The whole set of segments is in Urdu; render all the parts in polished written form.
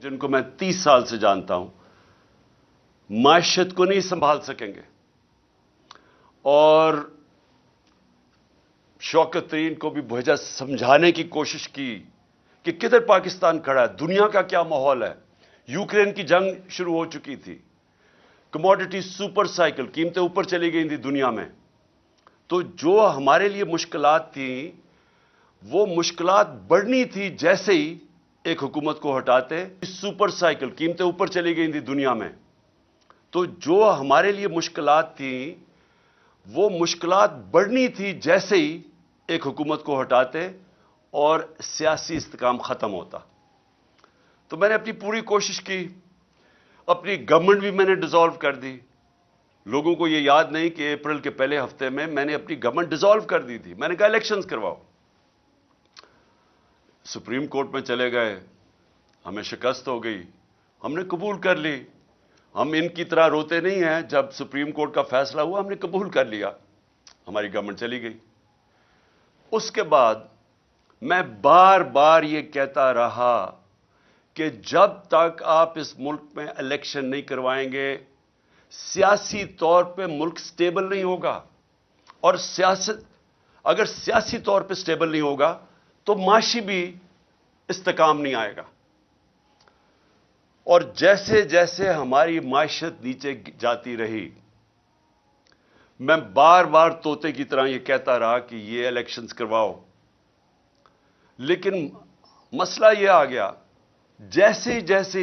جن کو میں 30 سال سے جانتا ہوں، معیشت کو نہیں سنبھال سکیں گے. اور شوکت ترین کو بھی بھیجا، سمجھانے کی کوشش کی کہ کدھر پاکستان کھڑا ہے، دنیا کا کیا ماحول ہے. یوکرین کی جنگ شروع ہو چکی تھی، کموڈٹی سپر سائیکل، قیمتیں اوپر چلی گئی تھیں دنیا میں. تو جو ہمارے لیے مشکلات تھیں، وہ مشکلات بڑھنی تھی جیسے ہی ایک حکومت کو ہٹاتے. سپر سائیکل، قیمتیں اوپر چلی گئی تھیں دنیا میں. تو جو ہمارے لیے مشکلات تھیں، وہ مشکلات بڑھنی تھی جیسے ہی ایک حکومت کو ہٹاتے اور سیاسی استحکام ختم ہوتا. تو میں نے اپنی پوری کوشش کی، اپنی گورنمنٹ بھی میں نے ڈیزالو کر دی. لوگوں کو یہ یاد نہیں کہ اپریل کے پہلے ہفتے میں نے اپنی گورنمنٹ ڈیزالو کر دی تھی. میں نے کہا الیکشنز کرواؤ. سپریم کورٹ میں چلے گئے، ہمیں شکست ہو گئی، ہم نے قبول کر لی. ہم ان کی طرح روتے نہیں ہیں. جب سپریم کورٹ کا فیصلہ ہوا ہم نے قبول کر لیا، ہماری گورنمنٹ چلی گئی. اس کے بعد میں بار بار یہ کہتا رہا کہ جب تک آپ اس ملک میں الیکشن نہیں کروائیں گے، سیاسی طور پہ ملک سٹیبل نہیں ہوگا. اور اگر سیاسی طور پہ سٹیبل نہیں ہوگا تو معاشی بھی استحکام نہیں آئے گا. اور جیسے جیسے ہماری معیشت نیچے جاتی رہی، میں بار بار طوطے کی طرح یہ کہتا رہا کہ یہ الیکشنز کرواؤ. لیکن مسئلہ یہ آ گیا، جیسے جیسے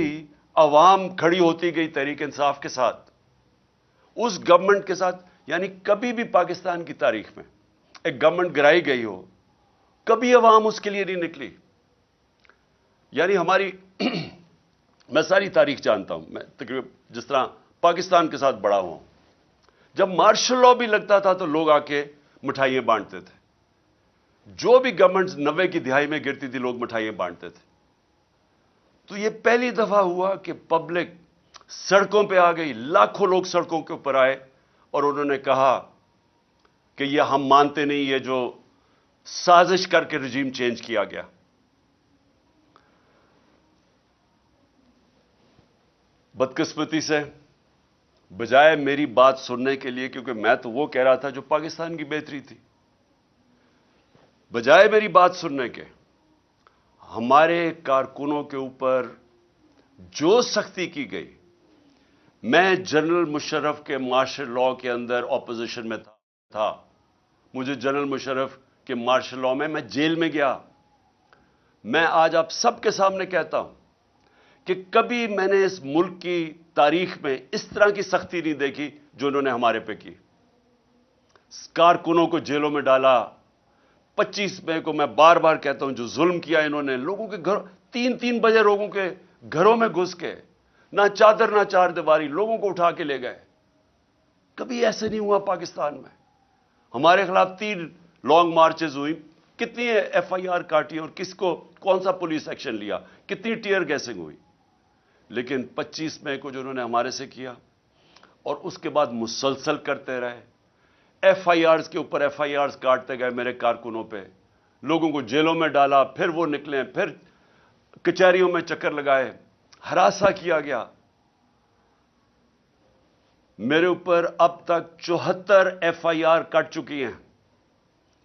عوام کھڑی ہوتی گئی تحریک انصاف کے ساتھ، اس گورنمنٹ کے ساتھ، یعنی کبھی بھی پاکستان کی تاریخ میں ایک گورنمنٹ گرائی گئی ہو، کبھی عوام اس کے لیے نہیں نکلی. یعنی ہماری میں ساری تاریخ جانتا ہوں، میں تقریباً جس طرح پاکستان کے ساتھ بڑا ہوں، جب مارشل لاء بھی لگتا تھا تو لوگ آ کے مٹھائیاں بانٹتے تھے. جو بھی گورنمنٹ 90 کی دہائی میں گرتی تھی لوگ مٹھائیاں بانٹتے تھے. تو یہ پہلی دفعہ ہوا کہ پبلک سڑکوں پہ آ گئی، لاکھوں لوگ سڑکوں کے اوپر آئے اور انہوں نے کہا کہ یہ ہم مانتے نہیں، یہ جو سازش کر کے رجیم چینج کیا گیا. بدقسمتی سے بجائے میری بات سننے کے لیے، کیونکہ میں تو وہ کہہ رہا تھا جو پاکستان کی بہتری تھی، بجائے میری بات سننے کے ہمارے کارکنوں کے اوپر جو سختی کی گئی. میں جنرل مشرف کے مارشل لاء کے اندر اپوزیشن میں تھا. مجھے جنرل مشرف کے مارشل لاء میں جیل میں گیا. میں آج آپ سب کے سامنے کہتا ہوں کہ کبھی میں نے اس ملک کی تاریخ میں اس طرح کی سختی نہیں دیکھی جو انہوں نے ہمارے پہ کی. کارکنوں کو جیلوں میں ڈالا. 25 مئی کو میں بار بار کہتا ہوں جو ظلم کیا انہوں نے، لوگوں کے گھر 3 بجے لوگوں کے گھروں میں گھس کے، نہ چادر نہ چار دیواری، لوگوں کو اٹھا کے لے گئے. کبھی ایسے نہیں ہوا پاکستان میں. ہمارے خلاف 3 لانگ مارچز ہوئی، کتنی ایف آئی آر کاٹی اور کس کو کون سا پولیس ایکشن لیا، کتنی ٹیئر گیسنگ ہوئی. لیکن 25 مئی کو جو انہوں نے ہمارے سے کیا اور اس کے بعد مسلسل کرتے رہے، ایف آئی آرز کے اوپر ایف آئی آرز کاٹتے گئے میرے کارکنوں پہ، لوگوں کو جیلوں میں ڈالا، پھر وہ نکلے، پھر کچہریوں میں چکر لگائے، ہراساں کیا گیا. میرے اوپر اب تک 74 ایف آئی آر کٹ چکی ہیں.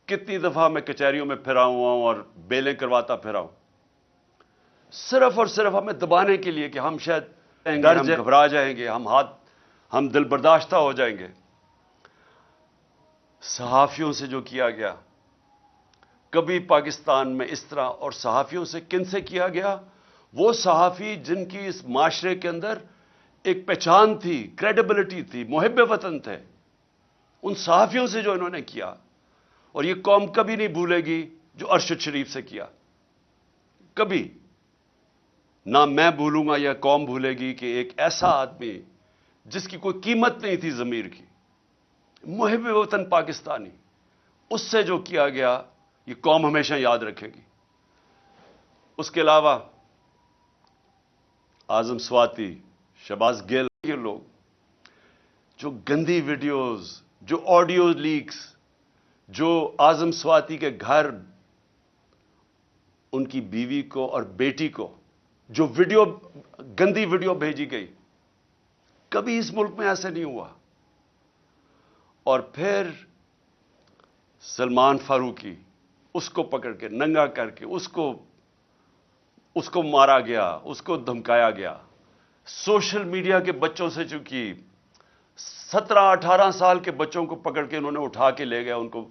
کتنی دفعہ میں کچہریوں میں پھرا ہوا ہوں اور بیلیں کرواتا پھرا ہوں، صرف اور صرف ہمیں دبانے کے لیے کہ ہم شاید ہم گھبرا جائیں گے، ہم دل برداشتہ ہو جائیں گے. صحافیوں سے جو کیا گیا، کبھی پاکستان میں اس طرح، اور صحافیوں سے کن سے کیا گیا؟ وہ صحافی جن کی اس معاشرے کے اندر ایک پہچان تھی، کریڈیبلٹی تھی، محب وطن تھے، ان صحافیوں سے جو انہوں نے کیا. اور یہ قوم کبھی نہیں بھولے گی جو ارشد شریف سے کیا. کبھی نہ میں بھولوں گا یا قوم بھولے گی کہ ایک ایسا آدمی جس کی کوئی قیمت نہیں تھی ضمیر کی، محب وطن پاکستانی، اس سے جو کیا گیا یہ قوم ہمیشہ یاد رکھے گی. اس کے علاوہ اعظم سواتی، شہباز گل، یہ لوگ جو گندی ویڈیوز، جو آڈیو لیکس، جو اعظم سواتی کے گھر، ان کی بیوی کو اور بیٹی کو جو ویڈیو گندی ویڈیو بھیجی گئی، کبھی اس ملک میں ایسے نہیں ہوا. اور پھر سلمان فاروقی، اس کو پکڑ کے ننگا کر کے اس کو مارا گیا، اس کو دھمکایا گیا. سوشل میڈیا کے بچوں سے چونکہ 17-18 سال کے بچوں کو پکڑ کے انہوں نے اٹھا کے لے گیا، ان کو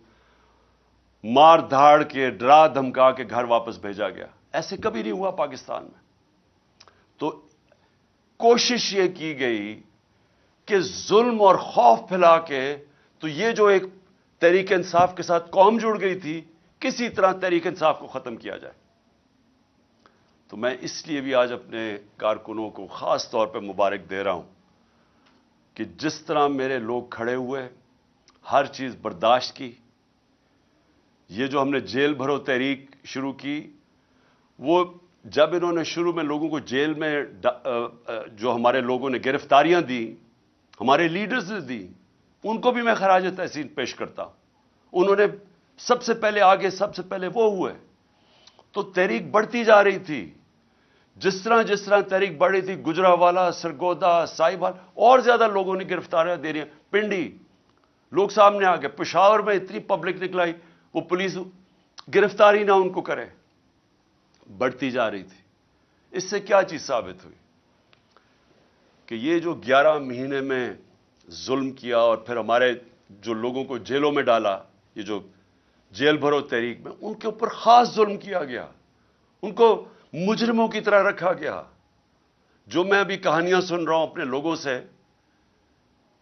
مار دھاڑ کے ڈرا دھمکا کے گھر واپس بھیجا گیا. ایسے کبھی نہیں ہوا پاکستان میں. تو کوشش یہ کی گئی کہ ظلم اور خوف پھیلا کے، تو یہ جو ایک تحریک انصاف کے ساتھ قوم جڑ گئی تھی، کسی طرح تحریک انصاف کو ختم کیا جائے. تو میں اس لیے بھی آج اپنے کارکنوں کو خاص طور پہ مبارک دے رہا ہوں کہ جس طرح میرے لوگ کھڑے ہوئے، ہر چیز برداشت کی. یہ جو ہم نے جیل بھرو تحریک شروع کی، وہ جب انہوں نے شروع میں لوگوں کو جیل میں جو ہمارے لوگوں نے گرفتاریاں دی، ہمارے لیڈرز نے دی، ان کو بھی میں خراج تحسین پیش کرتا ہوں. انہوں نے سب سے پہلے آگے، سب سے پہلے وہ ہوئے. تو تحریک بڑھتی جا رہی تھی. جس طرح تحریک بڑھ رہی تھی، گجرانوالہ، سرگودا، سائبال، اور زیادہ لوگوں نے گرفتاریاں دے رہی ہیں. پنڈی لوگ سامنے آ گئے. پشاور میں اتنی پبلک نکلائی، وہ پولیس گرفتاری نہ ان کو کرے. بڑھتی جا رہی تھی. اس سے کیا چیز ثابت ہوئی کہ یہ جو 11 مہینے میں ظلم کیا اور پھر ہمارے جو لوگوں کو جیلوں میں ڈالا، یہ جو جیل بھرو تحریک میں، ان کے اوپر خاص ظلم کیا گیا. ان کو مجرموں کی طرح رکھا گیا. جو میں ابھی کہانیاں سن رہا ہوں اپنے لوگوں سے،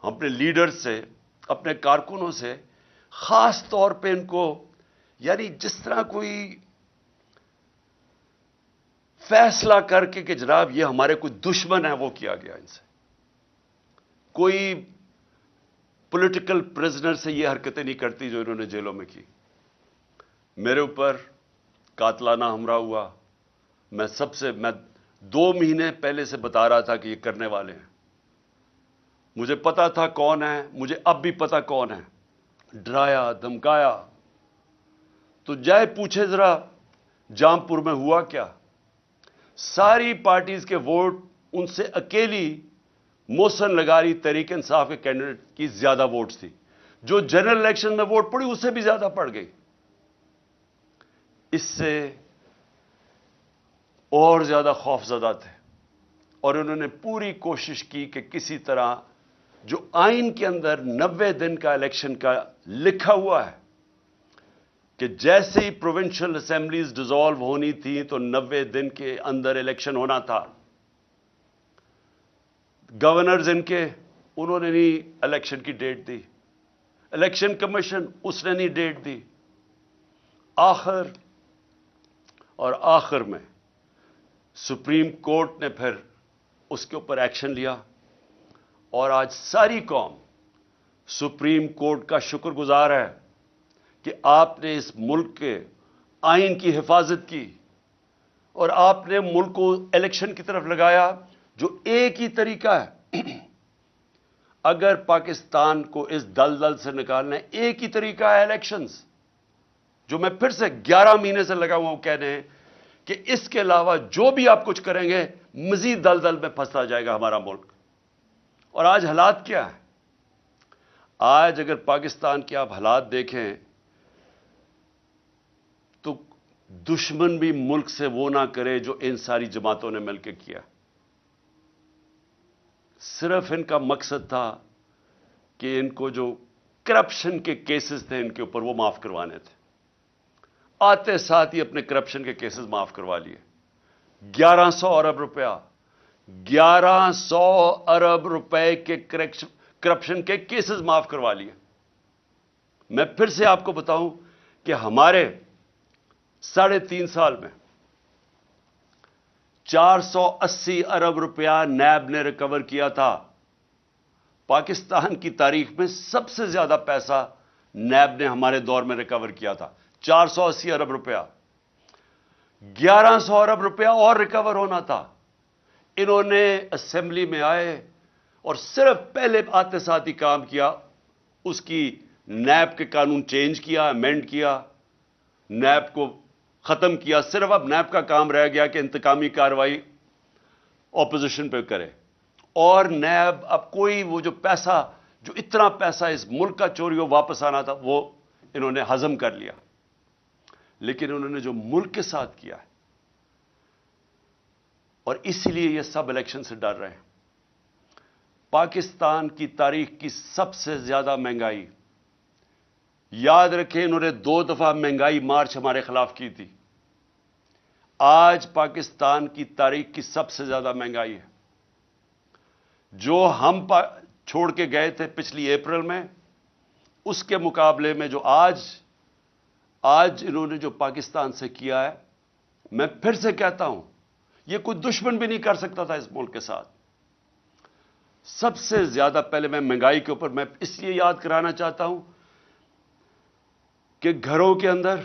اپنے لیڈر سے، اپنے کارکنوں سے، خاص طور پہ ان کو، یعنی جس طرح کوئی فیصلہ کر کے کہ جناب یہ ہمارے کوئی دشمن ہے، وہ کیا گیا ان سے. کوئی پولیٹیکل پرزنر سے یہ حرکتیں نہیں کرتی جو انہوں نے جیلوں میں کی. میرے اوپر قاتلانہ حملہ ہوا. میں 2 مہینے پہلے سے بتا رہا تھا کہ یہ کرنے والے ہیں. مجھے پتا تھا کون ہے، مجھے اب بھی پتا کون ہے. ڈرایا، دھمکایا. تو جائے پوچھے ذرا جام پور میں ہوا کیا. ساری پارٹیز کے ووٹ ان سے اکیلی محسن لغاری تحریک انصاف کے کینڈیڈیٹ کی زیادہ ووٹس تھی. جو جنرل الیکشن میں ووٹ پڑی اس سے بھی زیادہ پڑ گئی. اس سے اور زیادہ خوف زدہ تھے. اور انہوں نے پوری کوشش کی کہ کسی طرح، جو آئین کے اندر 90 دن کا الیکشن کا لکھا ہوا ہے کہ جیسے ہی پروونشل اسمبلیز ڈیزالو ہونی تھی تو 90 دن کے اندر الیکشن ہونا تھا. گورنرز ان کے، انہوں نے نہیں الیکشن کی ڈیٹ دی. الیکشن کمیشن، اس نے نہیں ڈیٹ دی. آخر میں سپریم کورٹ نے پھر اس کے اوپر ایکشن لیا. اور آج ساری قوم سپریم کورٹ کا شکر گزار ہے کہ آپ نے اس ملک کے آئین کی حفاظت کی اور آپ نے ملک کو الیکشن کی طرف لگایا، جو ایک ہی طریقہ ہے. اگر پاکستان کو اس دلدل سے نکالنا ہے، ایک ہی طریقہ ہے الیکشنز. جو میں پھر سے 11 مہینے سے لگا ہوا ہوں کہنے ہیں کہ اس کے علاوہ جو بھی آپ کچھ کریں گے، مزید دلدل میں پھنستا جائے گا ہمارا ملک. اور آج حالات کیا ہیں؟ آج اگر پاکستان کے آپ حالات دیکھیں تو دشمن بھی ملک سے وہ نہ کرے جو ان ساری جماعتوں نے مل کے کیا. صرف ان کا مقصد تھا کہ ان کو جو کرپشن کے کیسز تھے ان کے اوپر وہ معاف کروانے تھے. آتے ساتھ ہی اپنے کرپشن کے کیسز معاف کروا لیے. 1100 ارب روپیہ، 1100 ارب روپے کے کرپشن کے کیسز معاف کروا لیے. میں پھر سے آپ کو بتاؤں کہ ہمارے 3.5 سال میں 480 ارب روپیہ نیب نے ریکور کیا تھا. پاکستان کی تاریخ میں سب سے زیادہ پیسہ نیب نے ہمارے دور میں ریکور کیا تھا. 480 ارب روپیہ. 1100 ارب روپیہ اور ریکور ہونا تھا. انہوں نے اسمبلی میں آئے اور صرف پہلے آتے ساتھ ہی کام کیا، اس کی نیب کے قانون چینج کیا، امینڈ کیا، نیب کو ختم کیا. صرف اب نیب کا کام رہ گیا کہ انتقامی کارروائی اپوزیشن پہ کرے. اور نیب اب کوئی وہ جو پیسہ، جو اتنا پیسہ اس ملک کا چوری ہو واپس آنا تھا، وہ انہوں نے ہضم کر لیا. لیکن انہوں نے جو ملک کے ساتھ کیا ہے، اور اسی لیے یہ سب الیکشن سے ڈر رہے ہیں. پاکستان کی تاریخ کی سب سے زیادہ مہنگائی، یاد رکھیں انہوں نے 2 دفعہ مہنگائی مارچ ہمارے خلاف کی تھی. آج پاکستان کی تاریخ کی سب سے زیادہ مہنگائی ہے. جو ہم چھوڑ کے گئے تھے پچھلی اپریل میں، اس کے مقابلے میں جو آج انہوں نے جو پاکستان سے کیا ہے، میں پھر سے کہتا ہوں، یہ کوئی دشمن بھی نہیں کر سکتا تھا اس ملک کے ساتھ. سب سے زیادہ پہلے میں مہنگائی کے اوپر میں اس لیے یاد کرانا چاہتا ہوں کہ گھروں کے اندر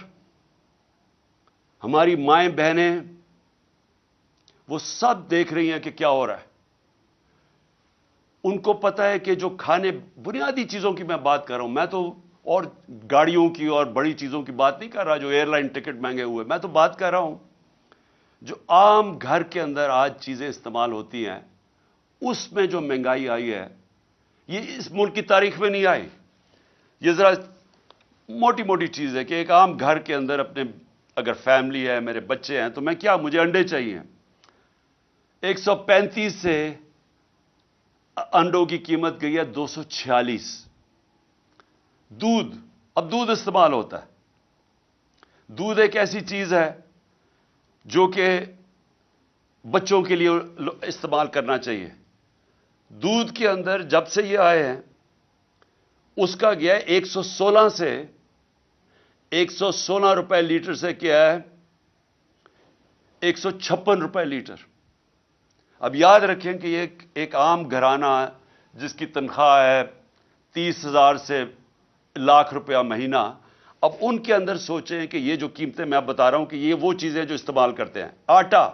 ہماری مائیں بہنیں وہ سب دیکھ رہی ہیں کہ کیا ہو رہا ہے. ان کو پتا ہے کہ جو کھانے، بنیادی چیزوں کی میں بات کر رہا ہوں، میں تو اور گاڑیوں کی اور بڑی چیزوں کی بات نہیں کر رہا، جو ایئر لائن ٹکٹ مہنگے ہوئے، میں تو بات کر رہا ہوں جو عام گھر کے اندر آج چیزیں استعمال ہوتی ہیں، اس میں جو مہنگائی آئی ہے، یہ اس ملک کی تاریخ میں نہیں آئی. یہ ذرا موٹی موٹی چیز ہے کہ ایک عام گھر کے اندر اپنے اگر فیملی ہے، میرے بچے ہیں، تو میں کیا، مجھے انڈے چاہیے. 135 سے انڈوں کی قیمت گئی ہے 246. دودھ، اب دودھ استعمال ہوتا ہے. دودھ ایک ایسی چیز ہے جو کہ بچوں کے لیے استعمال کرنا چاہیے. دودھ کے اندر جب سے یہ آئے ہیں، اس کا گیا ہے 116 سے 116 روپے لیٹر سے کیا ہے 156 روپے لیٹر. اب یاد رکھیں کہ یہ ایک عام گھرانہ جس کی تنخواہ ہے 30,000 سے لاکھ روپیہ مہینہ، اب ان کے اندر سوچیں کہ یہ جو قیمتیں میں اب بتا رہا ہوں کہ یہ وہ چیزیں جو استعمال کرتے ہیں. آٹا،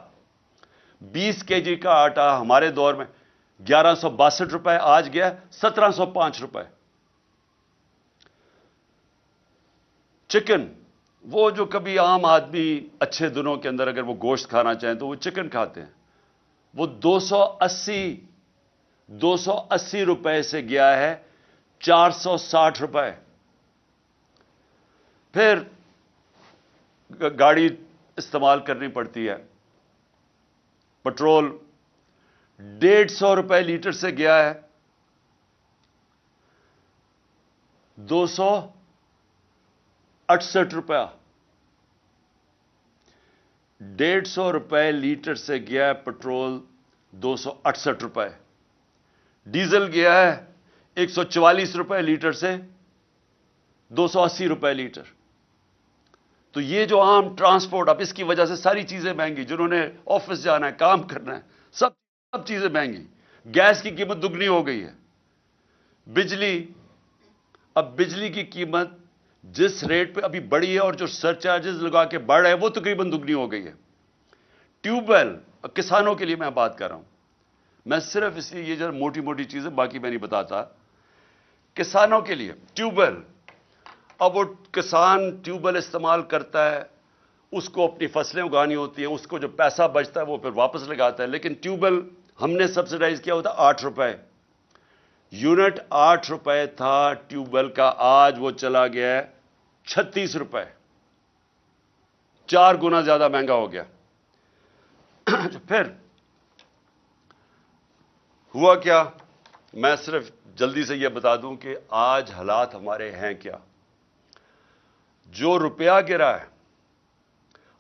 20 کے جی کا آٹا ہمارے دور میں 1162 روپے، آج گیا 1705 روپے. چکن، وہ جو کبھی عام آدمی اچھے دنوں کے اندر اگر وہ گوشت کھانا چاہیں تو وہ چکن کھاتے ہیں، وہ 280 روپے سے گیا ہے 460 روپے. پھر گاڑی استعمال کرنی پڑتی ہے. پٹرول 150 روپے لیٹر سے گیا ہے 268 روپیہ. 150 روپے لیٹر سے گیا ہے پٹرول 268 روپے. ڈیزل گیا ہے 144 روپے لیٹر سے 280 روپے لیٹر. تو یہ جو عام ٹرانسپورٹ، اب اس کی وجہ سے ساری چیزیں مہنگی، جنہوں نے آفس جانا ہے، کام کرنا ہے، سب چیزیں مہنگی. گیس کی قیمت دگنی ہو گئی ہے. بجلی کی قیمت جس ریٹ پہ ابھی بڑھی ہے اور جو سر چارجز لگا کے بڑھ رہے ہیں وہ تقریباً دگنی ہو گئی ہے. ٹیوب ویل، کسانوں کے لیے میں بات کر رہا ہوں، میں صرف اس لیے یہ جو موٹی موٹی چیزیں باقی میں نہیں بتاتا. کسانوں کے لیے ٹیوب ویل، اب وہ کسان ٹیوب ویل استعمال کرتا ہے، اس کو اپنی فصلیں اگانی ہوتی ہیں، اس کو جو پیسہ بچتا ہے وہ پھر واپس لگاتا ہے. لیکن ٹیوب ویل ہم نے سبسڈائز کیا ہوتا 8 روپے یونٹ. 8 روپے تھا ٹیوب ویل کا، آج وہ چلا گیا ہے 36 روپے. 4 گنا زیادہ مہنگا ہو گیا. پھر ہوا کیا، میں صرف جلدی سے یہ بتا دوں کہ آج حالات ہمارے ہیں کیا. جو روپیہ گرا ہے،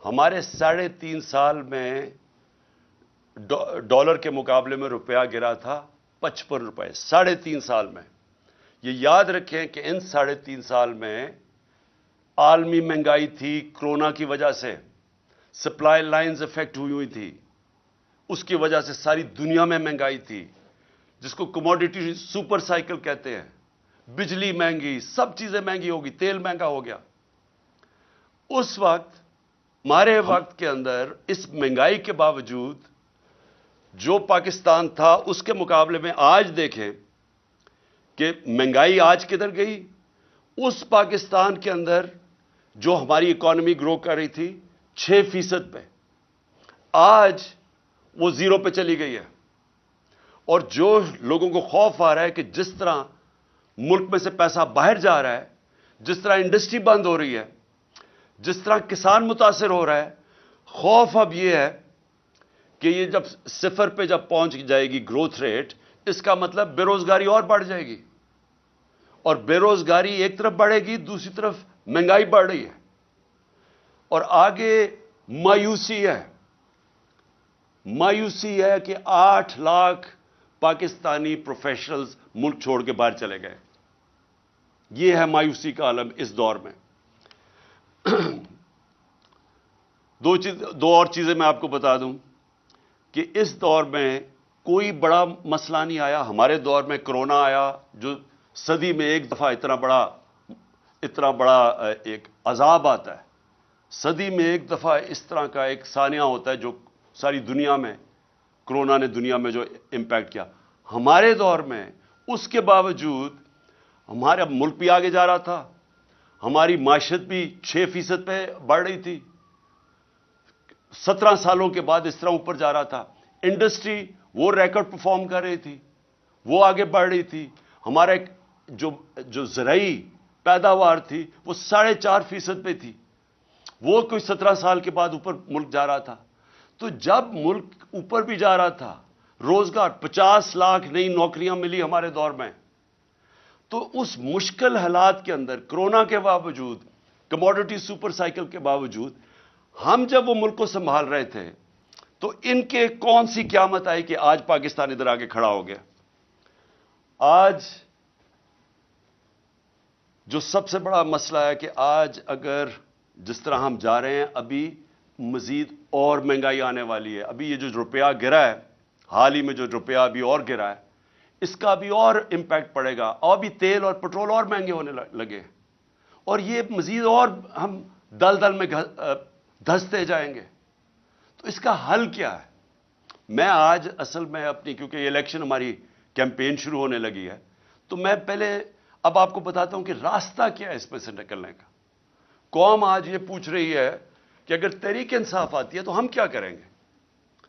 ہمارے 3.5 سال میں ڈالر کے مقابلے میں روپیہ گرا تھا 55 روپے 3.5 سال میں. یہ یاد رکھیں کہ ان 3.5 سال میں عالمی مہنگائی تھی، کرونا کی وجہ سے سپلائی لائنز افیکٹ ہوئی تھی، اس کی وجہ سے ساری دنیا میں مہنگائی تھی، جس کو کموڈٹی سپر سائیکل کہتے ہیں. بجلی مہنگی، سب چیزیں مہنگی ہوگی، تیل مہنگا ہو گیا. اس وقت ہمارے وقت کے اندر اس مہنگائی کے باوجود جو پاکستان تھا اس کے مقابلے میں آج دیکھیں کہ مہنگائی آج کدھر گئی. اس پاکستان کے اندر جو ہماری اکانومی گرو کر رہی تھی 6% پہ، آج وہ زیرو پہ چلی گئی ہے. اور جو لوگوں کو خوف آ رہا ہے کہ جس طرح ملک میں سے پیسہ باہر جا رہا ہے، جس طرح انڈسٹری بند ہو رہی ہے، جس طرح کسان متاثر ہو رہا ہے، خوف اب یہ ہے کہ یہ جب صفر پہ جب پہنچ جائے گی گروتھ ریٹ، اس کا مطلب بے روزگاری اور بڑھ جائے گی. اور بے روزگاری ایک طرف بڑھے گی، دوسری طرف مہنگائی بڑھ رہی ہے. اور آگے مایوسی ہے کہ 8 لاکھ پاکستانی پروفیشنلز ملک چھوڑ کے باہر چلے گئے. یہ ہے مایوسی کا عالم اس دور میں. دو اور چیزیں میں آپ کو بتا دوں کہ اس دور میں کوئی بڑا مسئلہ نہیں آیا. ہمارے دور میں کرونا آیا، جو صدی میں ایک دفعہ اتنا بڑا ایک عذاب آتا ہے. صدی میں ایک دفعہ اس طرح کا ایک سانیہ ہوتا ہے جو ساری دنیا میں، کرونا نے دنیا میں جو امپیکٹ کیا. ہمارے دور میں اس کے باوجود ہمارا ملک بھی آگے جا رہا تھا، ہماری معیشت بھی 6% پہ بڑھ رہی تھی. 17 سالوں کے بعد اس طرح اوپر جا رہا تھا. انڈسٹری وہ ریکارڈ پرفارم کر رہی تھی، وہ آگے بڑھ رہی تھی. ہمارا جو زرعی پیداوار تھی وہ 4.5% پہ تھی. وہ کوئی 17 سال کے بعد اوپر ملک جا رہا تھا. تو جب ملک اوپر بھی جا رہا تھا، روزگار 50 لاکھ نئی نوکریاں ملی ہمارے دور میں. تو اس مشکل حالات کے اندر، کرونا کے باوجود، کموڈٹی سپر سائیکل کے باوجود، ہم جب وہ ملک کو سنبھال رہے تھے تو ان کے کون سی قیامت آئی کہ آج پاکستان ادھر آگے کھڑا ہو گیا. آج جو سب سے بڑا مسئلہ ہے کہ آج اگر جس طرح ہم جا رہے ہیں، ابھی مزید اور مہنگائی آنے والی ہے. ابھی یہ جو روپیہ گرا ہے، حال ہی میں جو روپیہ ابھی اور گرا ہے، اس کا بھی اور امپیکٹ پڑے گا. اور بھی تیل اور پٹرول اور مہنگے ہونے لگے، اور یہ مزید اور ہم دلدل میں دھستے جائیں گے. تو اس کا حل کیا ہے؟ میں آج اصل میں کیونکہ یہ الیکشن ہماری کیمپین شروع ہونے لگی ہے، تو میں پہلے اب آپ کو بتاتا ہوں کہ راستہ کیا ہے اس میں سے نکلنے کا. قوم آج یہ پوچھ رہی ہے کہ اگر تحریک انصاف آتی ہے تو ہم کیا کریں گے،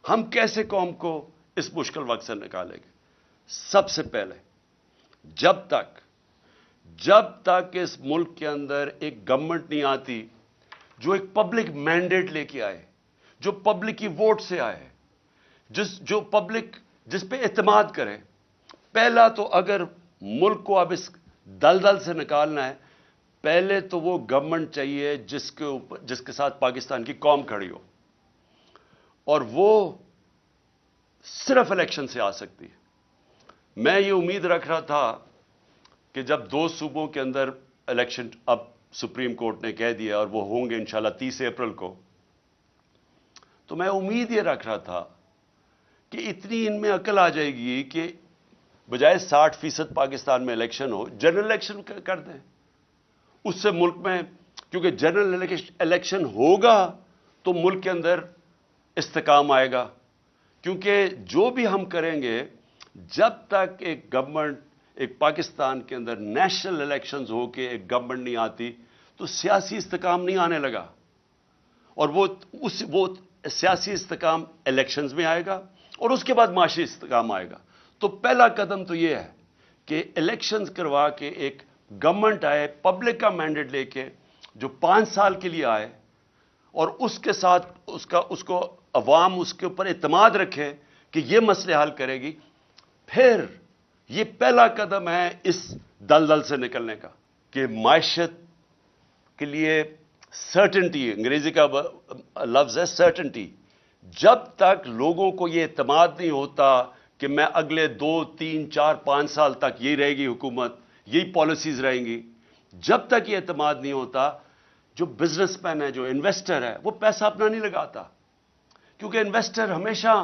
ہم کیسے قوم کو اس مشکل وقت سے نکالیں گے. سب سے پہلے جب تک اس ملک کے اندر ایک گورنمنٹ نہیں آتی جو ایک پبلک مینڈیٹ لے کے آئے، جو پبلک کی ووٹ سے آئے، جو پبلک جس پہ اعتماد کرے. پہلا تو اگر ملک کو اب اس دلدل سے نکالنا ہے، پہلے تو وہ گورنمنٹ چاہیے جس کے ساتھ پاکستان کی قوم کھڑی ہو، اور وہ صرف الیکشن سے آ سکتی ہے. میں یہ امید رکھ رہا تھا کہ جب 2 صوبوں کے اندر الیکشن اب سپریم کورٹ نے کہہ دیا اور وہ ہوں گے انشاءاللہ 30 اپریل کو، تو میں امید یہ رکھ رہا تھا کہ اتنی ان میں عقل آ جائے گی کہ بجائے 60% پاکستان میں الیکشن ہو، جنرل الیکشن کر دیں. اس سے ملک میں، کیونکہ جنرل الیکشن ہوگا تو ملک کے اندر استحکام آئے گا. کیونکہ جو بھی ہم کریں گے، جب تک ایک گورنمنٹ، ایک پاکستان کے اندر نیشنل الیکشنز ہو کے ایک گورنمنٹ نہیں آتی، تو سیاسی استحکام نہیں آنے لگا. اور وہ سیاسی استحکام الیکشنز میں آئے گا، اور اس کے بعد معاشی استحکام آئے گا. تو پہلا قدم تو یہ ہے کہ الیکشنز کروا کے ایک گورنمنٹ آئے پبلک کا مینڈیٹ لے کے، جو 5 سال کے لیے آئے، اور اس کے ساتھ اس کو عوام اس کے اوپر اعتماد رکھے کہ یہ مسئلے حل کرے گی. پھر یہ پہلا قدم ہے اس دلدل سے نکلنے کا کہ معیشت کے لیے سرٹنٹی، انگریزی کا لفظ ہے سرٹنٹی. جب تک لوگوں کو یہ اعتماد نہیں ہوتا کہ میں اگلے 2 3 4 5 سال تک یہی رہے گی حکومت، یہی پالیسیز رہیں گی، جب تک یہ اعتماد نہیں ہوتا، جو بزنس مین ہے، جو انویسٹر ہے، وہ پیسہ اپنا نہیں لگاتا. کیونکہ انویسٹر ہمیشہ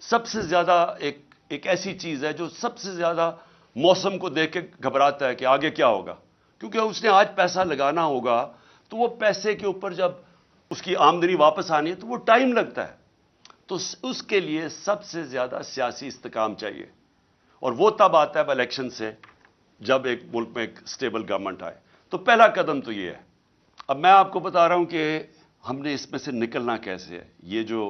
سب سے زیادہ ایک ایسی چیز ہے جو سب سے زیادہ موسم کو دیکھ کے گھبراتا ہے کہ آگے کیا ہوگا. کیونکہ اس نے آج پیسہ لگانا ہوگا تو وہ پیسے کے اوپر جب اس کی آمدنی واپس آنی ہے تو وہ ٹائم لگتا ہے. تو اس کے لیے سب سے زیادہ سیاسی استحکام چاہیے، اور وہ تب آتا ہے الیکشن سے، جب ایک ملک میں ایک سٹیبل گورنمنٹ آئے. تو پہلا قدم تو یہ ہے. اب میں آپ کو بتا رہا ہوں کہ ہم نے اس میں سے نکلنا کیسے ہے. یہ جو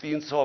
300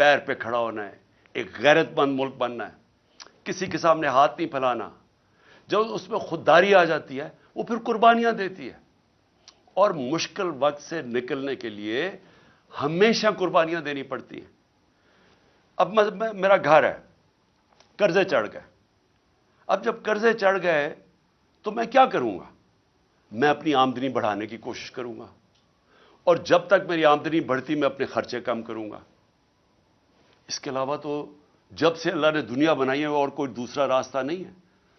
پیر پہ کھڑا ہونا ہے, ایک غیرت مند ملک بننا ہے, کسی کے سامنے ہاتھ نہیں پھیلانا. جب اس میں خودداری آ جاتی ہے وہ پھر قربانیاں دیتی ہے, اور مشکل وقت سے نکلنے کے لیے ہمیشہ قربانیاں دینی پڑتی ہیں. اب میرا گھر ہے, قرضے چڑھ گئے. اب جب قرضے چڑھ گئے تو میں کیا کروں گا؟ میں اپنی آمدنی بڑھانے کی کوشش کروں گا, اور جب تک میری آمدنی بڑھتی میں اپنے خرچے کم کروں گا. اس کے علاوہ تو جب سے اللہ نے دنیا بنائی ہے اور کوئی دوسرا راستہ نہیں ہے.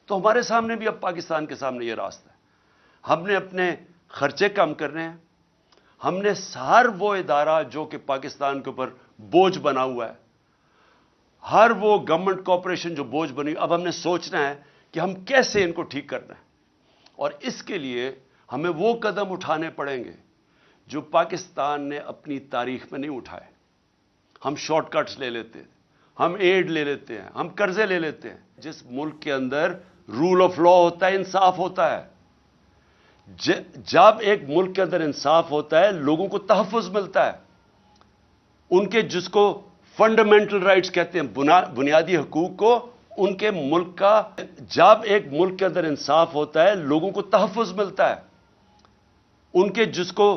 تو ہمارے سامنے بھی اب پاکستان کے سامنے یہ راستہ ہے. ہم نے اپنے خرچے کم کرنے ہیں. ہم نے ہر وہ ادارہ جو کہ پاکستان کے اوپر بوجھ بنا ہوا ہے, ہر وہ گورنمنٹ کارپوریشن جو بوجھ بنی, اب ہم نے سوچنا ہے کہ ہم کیسے ان کو ٹھیک کرنا ہے. اور اس کے لیے ہمیں وہ قدم اٹھانے پڑیں گے جو پاکستان نے اپنی تاریخ میں نہیں اٹھائے. ہم شارٹ کٹس لے لیتے ہیں, ہم ایڈ لے لیتے ہیں, ہم قرضے لے لیتے ہیں. جس ملک کے اندر رول آف لا ہوتا ہے, انصاف ہوتا ہے, جب ایک ملک کے اندر انصاف ہوتا ہے لوگوں کو تحفظ ملتا ہے, ان کے جس کو فنڈامنٹل رائٹس کہتے ہیں, بنیادی حقوق کو, ان کے ملک کا, جب ایک ملک کے اندر انصاف ہوتا ہے لوگوں کو تحفظ ملتا ہے, ان کے جس کو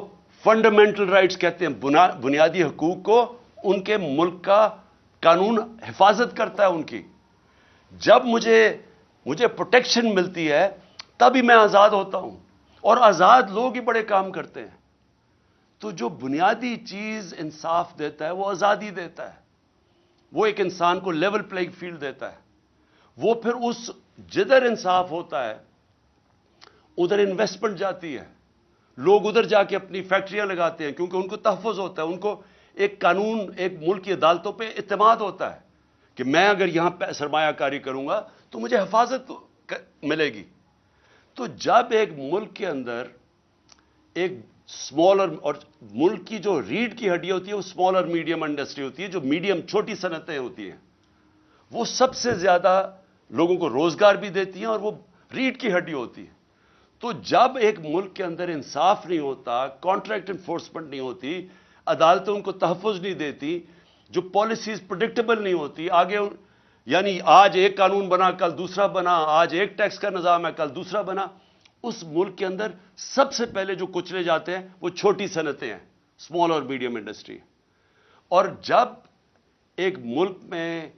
فنڈامنٹل رائٹس کہتے ہیں, بنیادی حقوق کو, ان کے ملک کا قانون حفاظت کرتا ہے ان کی. جب مجھے پروٹیکشن ملتی ہے تبھی میں آزاد ہوتا ہوں, اور آزاد لوگ ہی بڑے کام کرتے ہیں. تو جو بنیادی چیز انصاف دیتا ہے وہ آزادی دیتا ہے, وہ ایک انسان کو لیول پلئنگ فیلڈ دیتا ہے. وہ پھر اس جدھر انصاف ہوتا ہے ادھر انویسٹمنٹ جاتی ہے, لوگ ادھر جا کے اپنی فیکٹریاں لگاتے ہیں کیونکہ ان کو تحفظ ہوتا ہے, ان کو ایک قانون, ایک ملک کی عدالتوں پہ اعتماد ہوتا ہے کہ میں اگر یہاں سرمایہ کاری کروں گا تو مجھے حفاظت ملے گی. تو جب ایک ملک کے اندر ایک اسمالر, اور ملک کی جو ریڑھ کی ہڈی ہوتی ہے وہ اسمال اور میڈیم انڈسٹری ہوتی ہے, جو میڈیم چھوٹی صنعتیں ہوتی ہیں, وہ سب سے زیادہ لوگوں کو روزگار بھی دیتی ہیں اور وہ ریڑھ کی ہڈی ہوتی ہے. تو جب ایک ملک کے اندر انصاف نہیں ہوتا, کانٹریکٹ انفورسمنٹ نہیں ہوتی, عدالتیں ان کو تحفظ نہیں دیتی, جو پالیسیز پریڈکٹیبل نہیں ہوتی, آگے یعنی آج ایک قانون بنا کل دوسرا بنا, آج ایک ٹیکس کا نظام ہے کل دوسرا بنا, اس ملک کے اندر سب سے پہلے جو کچلے جاتے ہیں وہ چھوٹی صنعتیں ہیں, اسمال اور میڈیم انڈسٹری. اور جب ایک ملک میں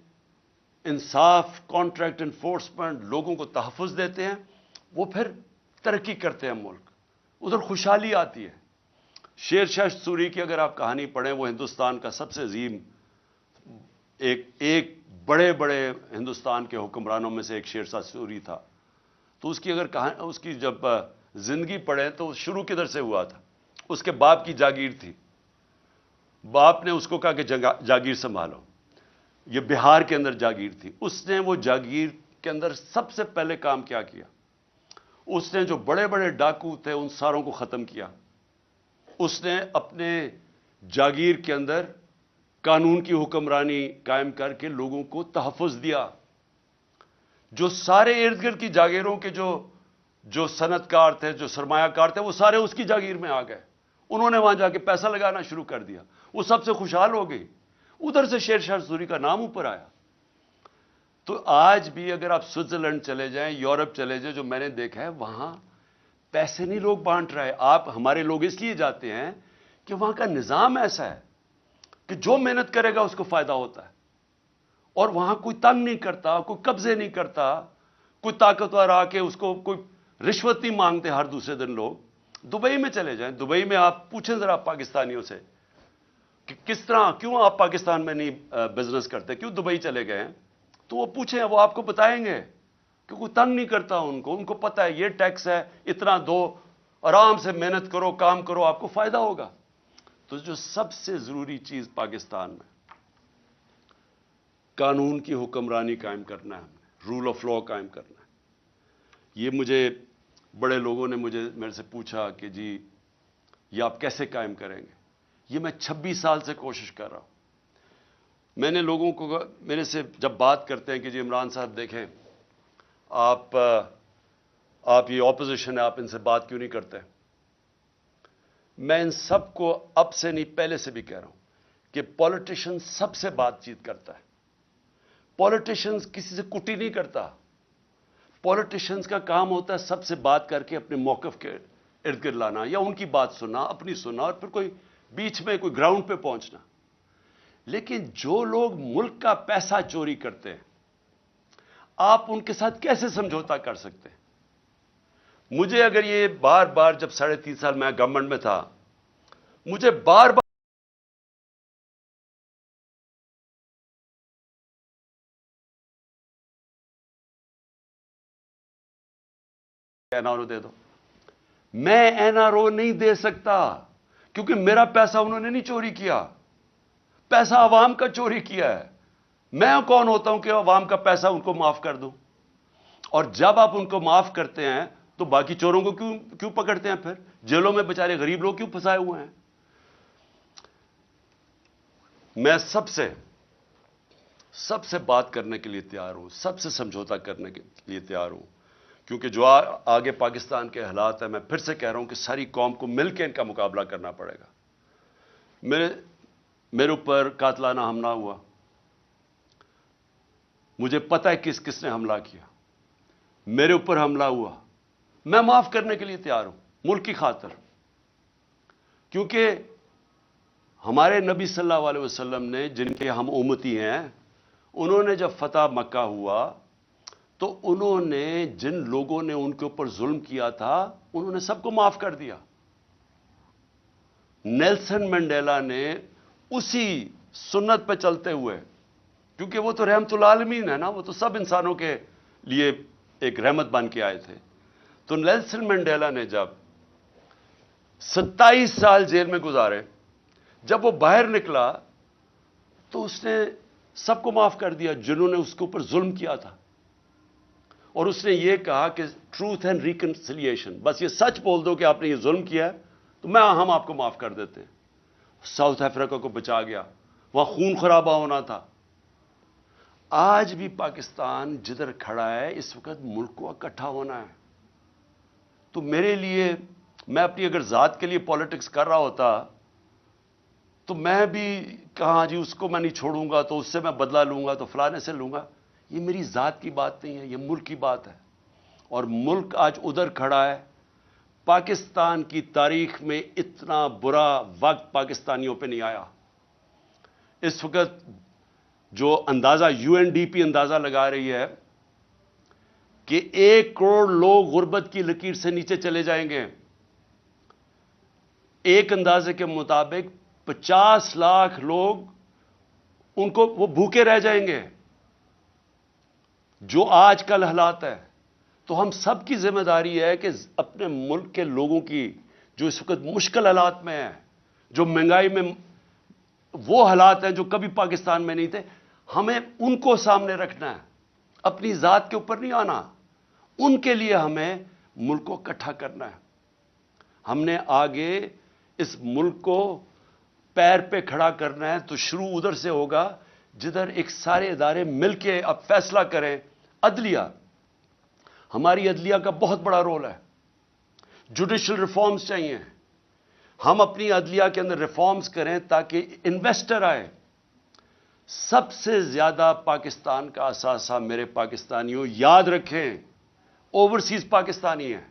انصاف, کانٹریکٹ انفورسمنٹ, لوگوں کو تحفظ دیتے ہیں, وہ پھر ترقی کرتے ہیں ملک, ادھر خوشحالی آتی ہے. شیر شاہ سوری کی اگر آپ کہانی پڑھیں, وہ ہندوستان کا سب سے عظیم, ایک بڑے ہندوستان کے حکمرانوں میں سے ایک شیر شاہ سوری تھا. تو اس کی اگر اس کی جب زندگی پڑھیں تو شروع کدھر سے ہوا تھا. اس کے باپ کی جاگیر تھی, باپ نے اس کو کہا کہ جاگیر سنبھالو. یہ بہار کے اندر جاگیر تھی. اس نے وہ جاگیر کے اندر سب سے پہلے کام کیا کیا, اس نے جو بڑے ڈاکو تھے ان ساروں کو ختم کیا. اس نے اپنے جاگیر کے اندر قانون کی حکمرانی قائم کر کے لوگوں کو تحفظ دیا. جو سارے ارد گرد کی جاگیروں کے جو صنعت کار تھے, جو سرمایہ کار تھے, وہ سارے اس کی جاگیر میں آ گئے. انہوں نے وہاں جا کے پیسہ لگانا شروع کر دیا, وہ سب سے خوشحال ہو گئی. ادھر سے شیر شاہ سوری کا نام اوپر آیا. تو آج بھی اگر آپ سوئٹزرلینڈ چلے جائیں, یورپ چلے جائیں, جو میں نے دیکھا ہے وہاں پیسے نہیں لوگ بانٹ رہے. ہمارے لوگ اس لیے جاتے ہیں کہ وہاں کا نظام ایسا ہے کہ جو محنت کرے گا اس کو فائدہ ہوتا ہے, اور وہاں کوئی تنگ نہیں کرتا, کوئی قبضے نہیں کرتا, کوئی طاقتور آ کے اس کو کوئی رشوت نہیں مانگتے ہر دوسرے دن لوگ. دبئی میں چلے جائیں, دبئی میں آپ پوچھیں ذرا پاکستانیوں سے کہ کس طرح, کیوں آپ پاکستان میں نہیں بزنس کرتے, کیوں دبئی چلے گئے ہیں, تو وہ پوچھیں, وہ آپ کو بتائیں گے کہ کوئی تنگ نہیں کرتا ان کو پتہ ہے یہ ٹیکس ہے, اتنا دو, آرام سے محنت کرو, کام کرو, آپ کو فائدہ ہوگا. تو جو سب سے ضروری چیز پاکستان میں قانون کی حکمرانی قائم کرنا ہے, رول آف لا قائم کرنا ہے. یہ مجھے بڑے لوگوں نے میرے سے پوچھا کہ جی یہ آپ کیسے قائم کریں گے. یہ میں 26 سال سے کوشش کر رہا ہوں. میں نے لوگوں کو, میرے سے جب بات کرتے ہیں کہ جی عمران صاحب دیکھیں آپ یہ اپوزیشن ہے, آپ ان سے بات کیوں نہیں کرتے, میں ان سب کو اب سے نہیں پہلے سے بھی کہہ رہا ہوں کہ پولیٹیشن سب سے بات چیت کرتا ہے. پولیٹیشنز کسی سے کٹی نہیں کرتا. پولیٹیشنز کا کام ہوتا ہے سب سے بات کر کے اپنے موقف کے ارد گرد لانا, یا ان کی بات سننا, اپنی سننا, اور پھر کوئی بیچ میں کوئی گراؤنڈ پہ پہنچنا. لیکن جو لوگ ملک کا پیسہ چوری کرتے ہیں, آپ ان کے ساتھ کیسے سمجھوتا کر سکتے ہیں؟ مجھے اگر یہ بار بار, جب 3.5 سال میں گورنمنٹ میں تھا, مجھے بار بار این آر او دے دو. میں این آر او نہیں دے سکتا, کیونکہ میرا پیسہ انہوں نے نہیں چوری کیا, پیسہ عوام کا چوری کیا ہے. میں کون ہوتا ہوں کہ عوام کا پیسہ ان کو معاف کر دوں؟ اور جب آپ ان کو معاف کرتے ہیں تو باقی چوروں کو کیوں پکڑتے ہیں؟ پھر جیلوں میں بیچارے غریب لوگ کیوں پھنسائے ہوئے ہیں؟ میں سب سے بات کرنے کے لیے تیار ہوں, سب سے سمجھوتا کرنے کے لیے تیار ہوں, کیونکہ جو آگے پاکستان کے حالات ہیں, میں پھر سے کہہ رہا ہوں کہ ساری قوم کو مل کے ان کا مقابلہ کرنا پڑے گا. میرے اوپر قاتلانہ حملہ ہوا, مجھے پتہ ہے کس کس نے حملہ کیا. میرے اوپر حملہ ہوا, میں معاف کرنے کے لیے تیار ہوں ملک کی خاطر, کیونکہ ہمارے نبی صلی اللہ علیہ وسلم نے, جن کے ہم امتی ہیں, انہوں نے جب فتح مکہ ہوا تو انہوں نے جن لوگوں نے ان کے اوپر ظلم کیا تھا, انہوں نے سب کو معاف کر دیا. نیلسن منڈیلا نے اسی سنت پہ چلتے ہوئے, کیونکہ وہ تو رحمت العالمین ہے نا, وہ تو سب انسانوں کے لیے ایک رحمت بن کے آئے تھے. تو نیلسن منڈیلا نے جب 27 سال جیل میں گزارے, جب وہ باہر نکلا تو اس نے سب کو معاف کر دیا جنہوں نے اس کے اوپر ظلم کیا تھا. اور اس نے یہ کہا کہ ٹروتھ اینڈ ریکنسیلیشن, بس یہ سچ بول دو کہ آپ نے یہ ظلم کیا ہے تو ہم آپ کو معاف کر دیتے ہیں. ساؤتھ افریقہ کو بچا گیا, وہاں خون خرابہ ہونا تھا. آج بھی پاکستان جدھر کھڑا ہے اس وقت ملک کو اکٹھا ہونا ہے. تو میرے لیے, میں اپنی اگر ذات کے لیے پالیٹکس کر رہا ہوتا تو میں بھی کہاں جی اس کو میں نہیں چھوڑوں گا تو اس سے میں بدلہ لوں گا تو فلانے سے لوں گا. یہ میری ذات کی بات نہیں ہے, یہ ملک کی بات ہے. اور ملک آج ادھر کھڑا ہے. پاکستان کی تاریخ میں اتنا برا وقت پاکستانیوں پہ نہیں آیا. اس وقت جو اندازہ یو این ڈی پی اندازہ لگا رہی ہے کہ 1 کروڑ لوگ غربت کی لکیر سے نیچے چلے جائیں گے. ایک اندازے کے مطابق 50 لاکھ لوگ وہ بھوکے رہ جائیں گے. جو آج کل حالات ہے, تو ہم سب کی ذمہ داری ہے کہ اپنے ملک کے لوگوں کی جو اس وقت مشکل حالات میں ہیں, جو مہنگائی میں وہ حالات ہیں جو کبھی پاکستان میں نہیں تھے, ہمیں ان کو سامنے رکھنا ہے, اپنی ذات کے اوپر نہیں آنا. ان کے لیے ہمیں ملک کو اکٹھا کرنا ہے. ہم نے آگے اس ملک کو پیر پہ کھڑا کرنا ہے تو شروع ادھر سے ہوگا جدھر ایک سارے ادارے مل کے اب فیصلہ کریں. عدلیہ, ہماری عدلیہ کا بہت بڑا رول ہے. جوڈیشل ریفارمز چاہیے. ہم اپنی عدلیہ کے اندر ریفارمز کریں تاکہ انویسٹر آئے. سب سے زیادہ پاکستان کا اثاثہ میرے پاکستانیوں یاد رکھیں اوورسیز پاکستانی ہیں.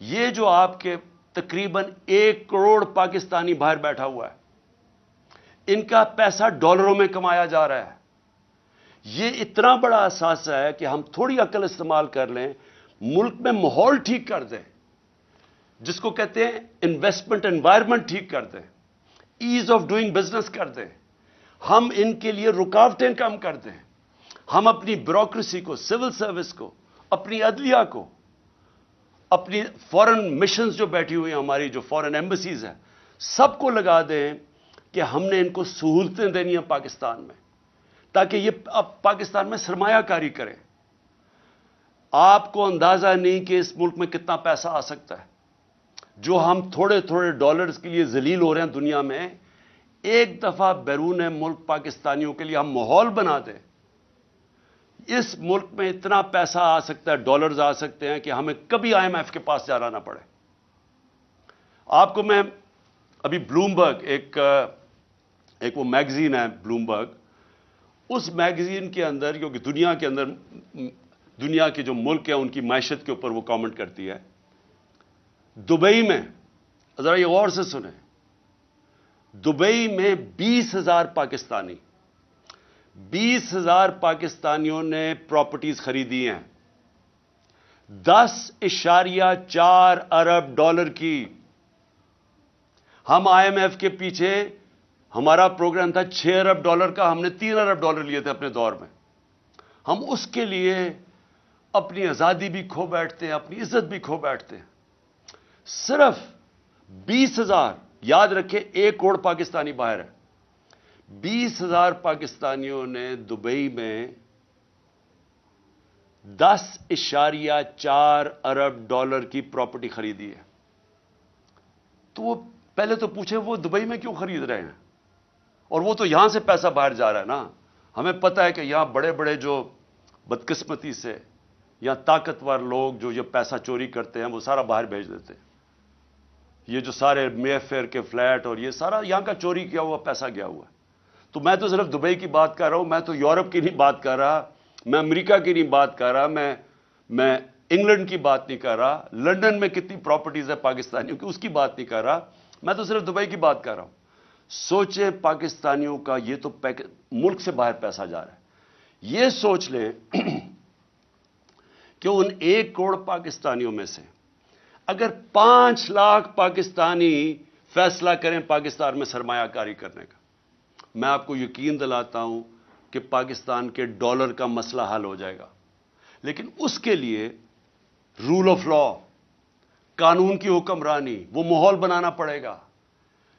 یہ جو آپ کے تقریباً 1 کروڑ پاکستانی باہر بیٹھا ہوا ہے, ان کا پیسہ ڈالروں میں کمایا جا رہا ہے. یہ اتنا بڑا اثاثہ ہے کہ ہم تھوڑی عقل استعمال کر لیں, ملک میں ماحول ٹھیک کر دیں, جس کو کہتے ہیں انویسٹمنٹ انوائرمنٹ ٹھیک کر دیں, ایز آف ڈوئنگ بزنس کر دیں. ہم ان کے لیے رکاوٹیں کم کر دیں. ہم اپنی بیوروکریسی کو, سول سروس کو, اپنی عدلیہ کو, اپنی فورن مشنز جو بیٹھی ہوئی ہیں, ہماری جو فورن ایمبیسیز ہیں, سب کو لگا دیں کہ ہم نے ان کو سہولتیں دینی ہیں پاکستان میں, تاکہ یہ اب پاکستان میں سرمایہ کاری کریں. آپ کو اندازہ نہیں کہ اس ملک میں کتنا پیسہ آ سکتا ہے. جو ہم تھوڑے تھوڑے ڈالرز کے لیے ذلیل ہو رہے ہیں دنیا میں, ایک دفعہ بیرون ملک پاکستانیوں کے لیے ہم ماحول بنا دیں, اس ملک میں اتنا پیسہ آ سکتا ہے, ڈالرز آ سکتے ہیں کہ ہمیں کبھی آئی ایم ایف کے پاس جانا نہ پڑے. آپ کو میں ابھی بلومبرگ ایک ایک وہ میگزین ہے بلومبرگ، اس میگزین کے اندر، کیونکہ دنیا کے اندر دنیا کے جو ملک ہیں ان کی معیشت کے اوپر وہ کامنٹ کرتی ہے، دبئی میں، ذرا یہ غور سے سنیں، دبئی میں 20,000 پاکستانی، 20,000 پاکستانیوں نے پراپرٹیز خریدی ہیں 10.4 ارب ڈالر کی۔ ہم آئی ایم ایف کے پیچھے، ہمارا پروگرام تھا 6 ارب ڈالر کا، ہم نے 3 ارب ڈالر لیے تھے اپنے دور میں۔ ہم اس کے لیے اپنی آزادی بھی کھو بیٹھتے ہیں، اپنی عزت بھی کھو بیٹھتے ہیں۔ صرف 20,000، یاد رکھیں 1 کروڑ پاکستانی باہر ہے، 20,000 پاکستانیوں نے دبئی میں 10.4 ارب ڈالر کی پراپرٹی خریدی ہے۔ تو وہ پہلے تو پوچھے وہ دبئی میں کیوں خرید رہے ہیں؟ اور وہ تو یہاں سے پیسہ باہر جا رہا ہے نا۔ ہمیں پتہ ہے کہ یہاں بڑے بڑے جو بدقسمتی سے یا طاقتور لوگ جو یہ پیسہ چوری کرتے ہیں وہ سارا باہر بھیج دیتے ہیں۔ یہ جو سارے مے فیئر کے فلیٹ اور یہ سارا یہاں کا چوری کیا ہوا پیسہ گیا ہوا ہے۔ تو میں تو صرف دبئی کی بات کر رہا ہوں، میں تو یورپ کی نہیں بات کر رہا، میں امریکہ کی نہیں بات کر رہا، میں انگلینڈ کی بات نہیں کر رہا، لندن میں کتنی پراپرٹیز ہے پاکستانیوں کی اس کی بات نہیں کر رہا، میں تو صرف دبئی کی بات کر رہا ہوں۔ سوچیں پاکستانیوں کا یہ تو ملک سے باہر پیسہ جا رہا ہے۔ یہ سوچ لیں کہ ان 1 کروڑ پاکستانیوں میں سے اگر 5 لاکھ پاکستانی فیصلہ کریں پاکستان میں سرمایہ کاری کرنے کا، میں آپ کو یقین دلاتا ہوں کہ پاکستان کے ڈالر کا مسئلہ حل ہو جائے گا۔ لیکن اس کے لیے رول آف لا، قانون کی حکمرانی، وہ ماحول بنانا پڑے گا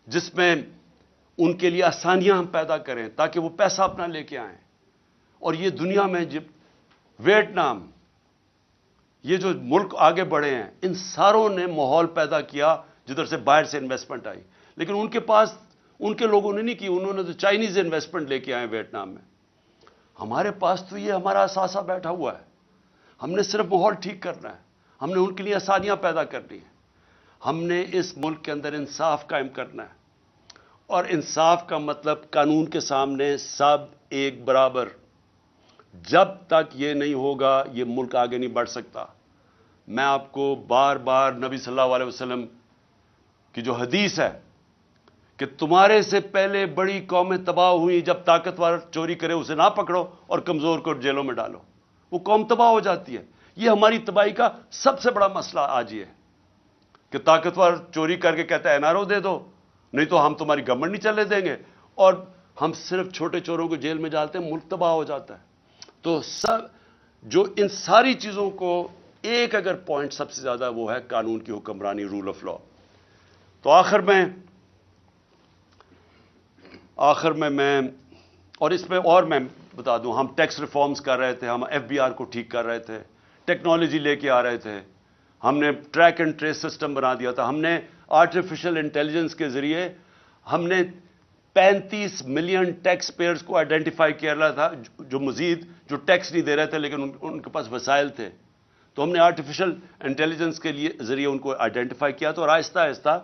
جس میں ان کے لیے آسانیاں ہم پیدا کریں تاکہ وہ پیسہ اپنا لے کے آئیں۔ اور یہ دنیا میں جب ویتنام، یہ جو ملک آگے بڑھے ہیں، ان ساروں نے ماحول پیدا کیا جدھر سے باہر سے انویسٹمنٹ آئی، لیکن ان کے پاس، ان کے لوگوں نے نہیں کی، انہوں نے تو چائنیز انویسٹمنٹ لے کے آئے ویتنام میں۔ ہمارے پاس تو یہ ہمارا اثاثہ بیٹھا ہوا ہے، ہم نے صرف ماحول ٹھیک کرنا ہے، ہم نے ان کے لیے آسانیاں پیدا کرنی ہیں، ہم نے اس ملک کے اندر انصاف قائم کرنا ہے۔ اور انصاف کا مطلب قانون کے سامنے سب ایک برابر۔ جب تک یہ نہیں ہوگا یہ ملک آگے نہیں بڑھ سکتا۔ میں آپ کو بار بار نبی صلی اللہ علیہ وسلم کی جو حدیث ہے کہ تمہارے سے پہلے بڑی قومیں تباہ ہوئی، جب طاقتور چوری کرے اسے نہ پکڑو اور کمزور کو جیلوں میں ڈالو، وہ قوم تباہ ہو جاتی ہے۔ یہ ہماری تباہی کا سب سے بڑا مسئلہ آج یہ ہے کہ طاقتور چوری کر کے کہتا ہے این آر او دے دو، نہیں تو ہم تمہاری گورنمنٹ نہیں چلے دیں گے، اور ہم صرف چھوٹے چوروں کو جیل میں ڈالتے ہیں، ملک تباہ ہو جاتا ہے۔ تو سب جو ان ساری چیزوں کو ایک اگر پوائنٹ سب سے زیادہ وہ ہے قانون کی حکمرانی، رول آف لا۔ تو آخر میں اور اس میں اور میں بتا دوں، ہم ٹیکس ریفارمز کر رہے تھے، ہم ایف بی آر کو ٹھیک کر رہے تھے، ٹیکنالوجی لے کے آ رہے تھے، ہم نے ٹریک اینڈ ٹریس سسٹم بنا دیا تھا، ہم نے آرٹیفیشل انٹیلیجنس کے ذریعے ہم نے 35 ملین ٹیکس پیئرز کو آئیڈینٹیفائی کیا رہا تھا جو مزید جو ٹیکس نہیں دے رہے تھے لیکن ان کے پاس وسائل تھے، تو ہم نے آرٹیفیشل انٹیلیجنس کے ذریعے ان کو آئیڈینٹیفائی کیا تو، اور آہستہ آہستہ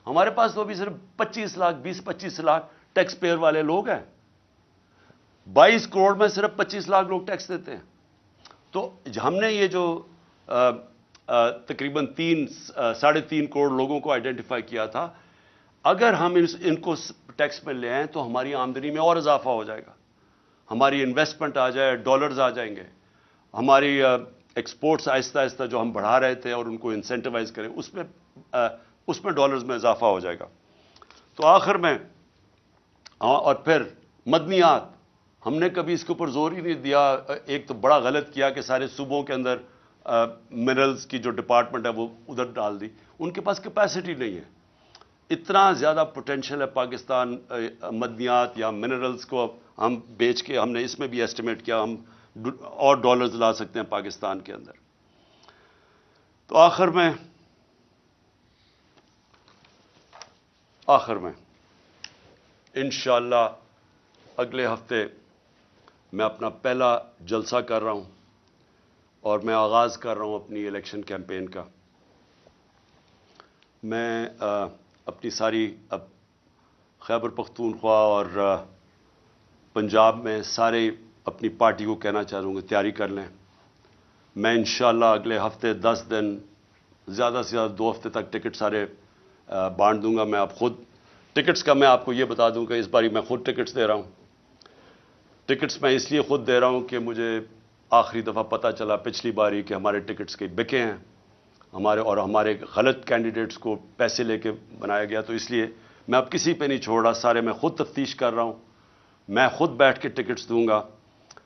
ہمارے پاس تو ابھی صرف 25 لاکھ 20-25 لاکھ ٹیکس پیئر والے لوگ ہیں، 22 کروڑ میں صرف 25 لاکھ لوگ ٹیکس دیتے ہیں۔ تو ہم نے یہ جو تقریباً 3.5 کروڑ لوگوں کو آئیڈینٹیفائی کیا تھا، اگر ہم ان کو ٹیکس میں لے آئیں تو ہماری آمدنی میں اور اضافہ ہو جائے گا، ہماری انویسٹمنٹ آ جائے، ڈالرز آ جائیں گے، ہماری ایکسپورٹس آہستہ آہستہ جو ہم بڑھا رہے تھے اور ان کو انسینٹیوائز کریں اس میں ڈالرز میں اضافہ ہو جائے گا۔ تو آخر میں اور پھر مدنیات، ہم نے کبھی اس کے اوپر زور ہی نہیں دیا۔ ایک تو بڑا غلط کیا کہ سارے صوبوں کے اندر منرلز کی جو ڈپارٹمنٹ ہے وہ ادھر ڈال دی، ان کے پاس کیپیسٹی نہیں ہے۔ اتنا زیادہ پوٹینشیل ہے پاکستان مدنیات یا منرلز کو ہم بیچ کے، ہم نے اس میں بھی ایسٹیمیٹ کیا ہم اور ڈالرز لا سکتے ہیں پاکستان کے اندر۔ تو آخر میں انشاءاللہ اگلے ہفتے میں اپنا پہلا جلسہ کر رہا ہوں اور میں آغاز کر رہا ہوں اپنی الیکشن کیمپین کا۔ میں اپنی ساری اب خیبر پختونخوا اور پنجاب میں سارے اپنی پارٹی کو کہنا چاہوں گا تیاری کر لیں. میں انشاءاللہ اگلے ہفتے 10 دن زیادہ سے زیادہ 2 ہفتے تک ٹکٹ سارے بانٹ دوں گا. میں اب خود ٹکٹس کا میں آپ کو یہ بتا دوں کہ اس باری میں خود ٹکٹس دے رہا ہوں. ٹکٹس میں اس لیے خود دے رہا ہوں کہ مجھے آخری دفعہ پتہ چلا پچھلی باری کہ ہمارے ٹکٹس کئی بکے ہیں ہمارے غلط کینڈیڈیٹس کو پیسے لے کے بنایا گیا. تو اس لیے میں اب کسی پہ نہیں چھوڑ رہا, سارے میں خود تفتیش کر رہا ہوں. میں خود بیٹھ کے ٹکٹس دوں گا,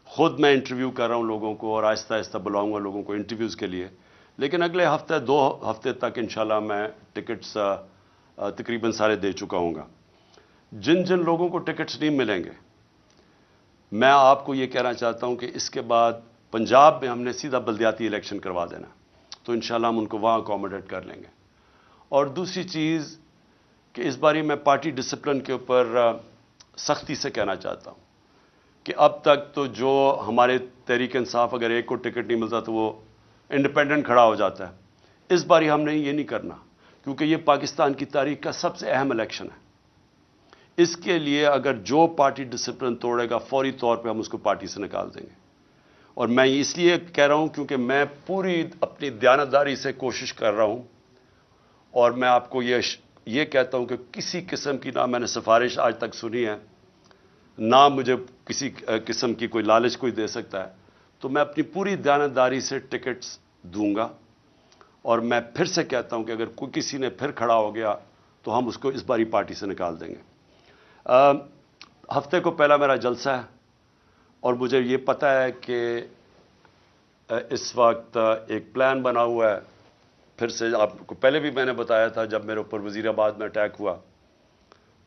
خود میں انٹرویو کر رہا ہوں لوگوں کو اور آہستہ آہستہ بلاؤں گا لوگوں کو انٹرویوز کے لیے. لیکن اگلے ہفتے 2 ہفتے تک انشاءاللہ میں ٹکٹس تقریباً سارے دے چکا ہوں گا. جن جن لوگوں کو ٹکٹس نہیں ملیں گے, میں آپ کو یہ کہنا چاہتا ہوں کہ اس کے بعد پنجاب میں ہم نے سیدھا بلدیاتی الیکشن کروا دینا, تو انشاءاللہ ہم ان کو وہاں اکوموڈیٹ کر لیں گے. اور دوسری چیز کہ اس باری میں پارٹی ڈسپلن کے اوپر سختی سے کہنا چاہتا ہوں کہ اب تک تو جو ہمارے تحریک انصاف اگر ایک کو ٹکٹ نہیں ملتا تو وہ انڈیپینڈنٹ کھڑا ہو جاتا ہے. اس باری ہم نے یہ نہیں کرنا, کیونکہ یہ پاکستان کی تاریخ کا سب سے اہم الیکشن ہے. اس کے لیے اگر جو پارٹی ڈسپلن توڑے گا فوری طور پہ ہم اس کو پارٹی سے نکال دیں گے. اور میں اس لیے کہہ رہا ہوں کیونکہ میں پوری اپنی دیانتداری سے کوشش کر رہا ہوں, اور میں آپ کو یہ کہتا ہوں کہ کسی قسم کی نہ میں نے سفارش آج تک سنی ہے, نہ مجھے کسی قسم کی کوئی لالچ کوئی دے سکتا ہے. تو میں اپنی پوری دیانتداری سے ٹکٹس دوں گا. اور میں پھر سے کہتا ہوں کہ اگر کوئی کسی نے پھر کھڑا ہو گیا تو ہم اس کو اس باری پارٹی سے نکال دیں گے. ہفتے کو پہلا میرا جلسہ ہے, اور مجھے یہ پتہ ہے کہ اس وقت ایک پلان بنا ہوا ہے. پھر سے آپ کو پہلے بھی میں نے بتایا تھا, جب میرے اوپر وزیر آباد میں اٹیک ہوا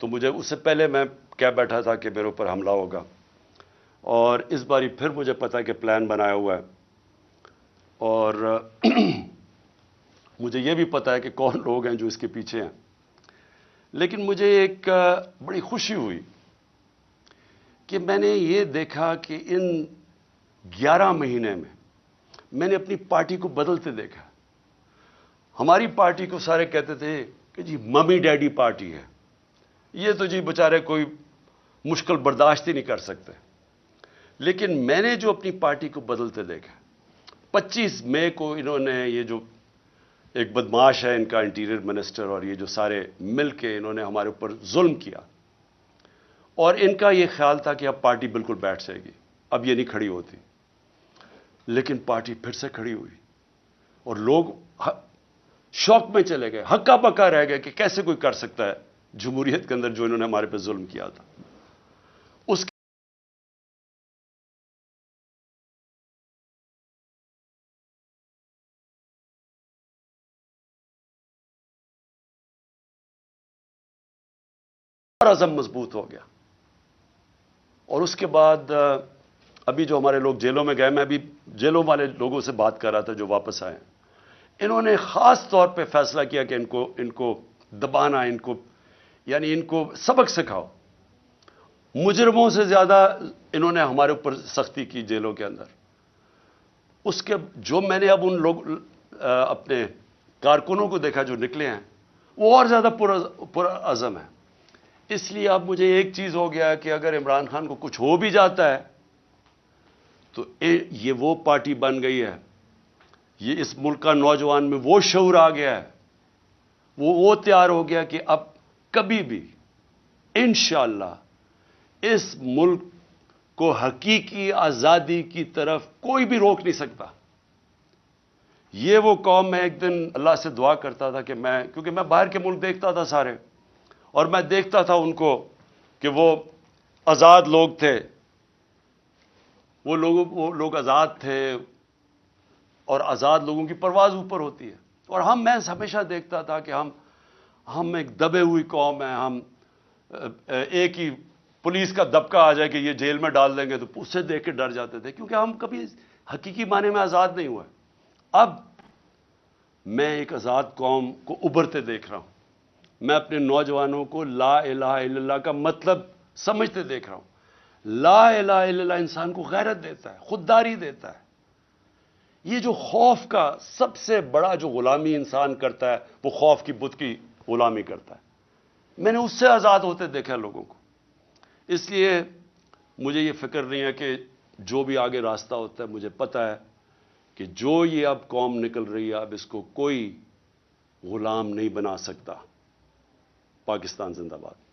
تو مجھے اس سے پہلے میں کہہ بیٹھا تھا کہ میرے اوپر حملہ ہوگا. اور اس باری پھر مجھے پتہ ہے کہ پلان بنایا ہوا ہے, اور مجھے یہ بھی پتہ ہے کہ کون لوگ ہیں جو اس کے پیچھے ہیں. لیکن مجھے ایک بڑی خوشی ہوئی کہ میں نے یہ دیکھا کہ ان 11 مہینے میں نے اپنی پارٹی کو بدلتے دیکھا. ہماری پارٹی کو سارے کہتے تھے کہ جی ممی ڈیڈی پارٹی ہے, یہ تو جی بیچارے کوئی مشکل برداشت ہی نہیں کر سکتے. لیکن میں نے جو اپنی پارٹی کو بدلتے دیکھا, 25 مئی کو انہوں نے یہ جو ایک بدماش ہے ان کا انٹیریئر منسٹر, اور یہ جو سارے مل کے انہوں نے ہمارے اوپر ظلم کیا, اور ان کا یہ خیال تھا کہ اب پارٹی بالکل بیٹھ جائے گی, اب یہ نہیں کھڑی ہوتی. لیکن پارٹی پھر سے کھڑی ہوئی, اور لوگ شوق میں چلے گئے, ہکا پکا رہ گئے کہ کیسے کوئی کر سکتا ہے جمہوریت کے اندر جو انہوں نے ہمارے پہ ظلم کیا تھا. اس کا عزم مضبوط ہو گیا. اور اس کے بعد ابھی جو ہمارے لوگ جیلوں میں گئے, میں ابھی جیلوں والے لوگوں سے بات کر رہا تھا جو واپس آئے, انہوں نے خاص طور پہ فیصلہ کیا کہ ان کو دبانا, ان کو سبق سکھاؤ. مجرموں سے زیادہ انہوں نے ہمارے اوپر سختی کی جیلوں کے اندر. اس کے جو میں نے اب ان لوگ اپنے کارکنوں کو دیکھا جو نکلے ہیں, وہ اور زیادہ پورا عزم ہے. اس لیے اب مجھے ایک چیز ہو گیا کہ اگر عمران خان کو کچھ ہو بھی جاتا ہے تو یہ وہ پارٹی بن گئی ہے, یہ اس ملک کا نوجوان میں وہ شعور آ گیا ہے, وہ تیار ہو گیا کہ اب کبھی بھی انشاءاللہ اس ملک کو حقیقی آزادی کی طرف کوئی بھی روک نہیں سکتا. یہ وہ قوم, میں ایک دن اللہ سے دعا کرتا تھا کہ کیونکہ میں باہر کے ملک دیکھتا تھا سارے, اور میں دیکھتا تھا ان کو کہ وہ آزاد لوگ تھے, وہ لوگ آزاد تھے, اور آزاد لوگوں کی پرواز اوپر ہوتی ہے. اور میں ہمیشہ دیکھتا تھا کہ ہم ایک دبے ہوئی قوم ہیں, ہم ایک ہی پولیس کا دبکا آ جائے کہ یہ جیل میں ڈال دیں گے تو اس سے دیکھ کے ڈر جاتے تھے, کیونکہ ہم کبھی حقیقی معنی میں آزاد نہیں ہوئے. اب میں ایک آزاد قوم کو ابھرتے دیکھ رہا ہوں. میں اپنے نوجوانوں کو لا الہ الا اللہ کا مطلب سمجھتے دیکھ رہا ہوں. لا الہ الا اللہ انسان کو غیرت دیتا ہے, خودداری دیتا ہے. یہ جو خوف کا سب سے بڑا جو غلامی انسان کرتا ہے, وہ خوف کی بت کی غلامی کرتا ہے. میں نے اس سے آزاد ہوتے دیکھا لوگوں کو. اس لیے مجھے یہ فکر نہیں ہے کہ جو بھی آگے راستہ ہوتا ہے، مجھے پتہ ہے کہ جو یہ اب قوم نکل رہی ہے، اب اس کو کوئی غلام نہیں بنا سکتا. پاکستان زندہ باد.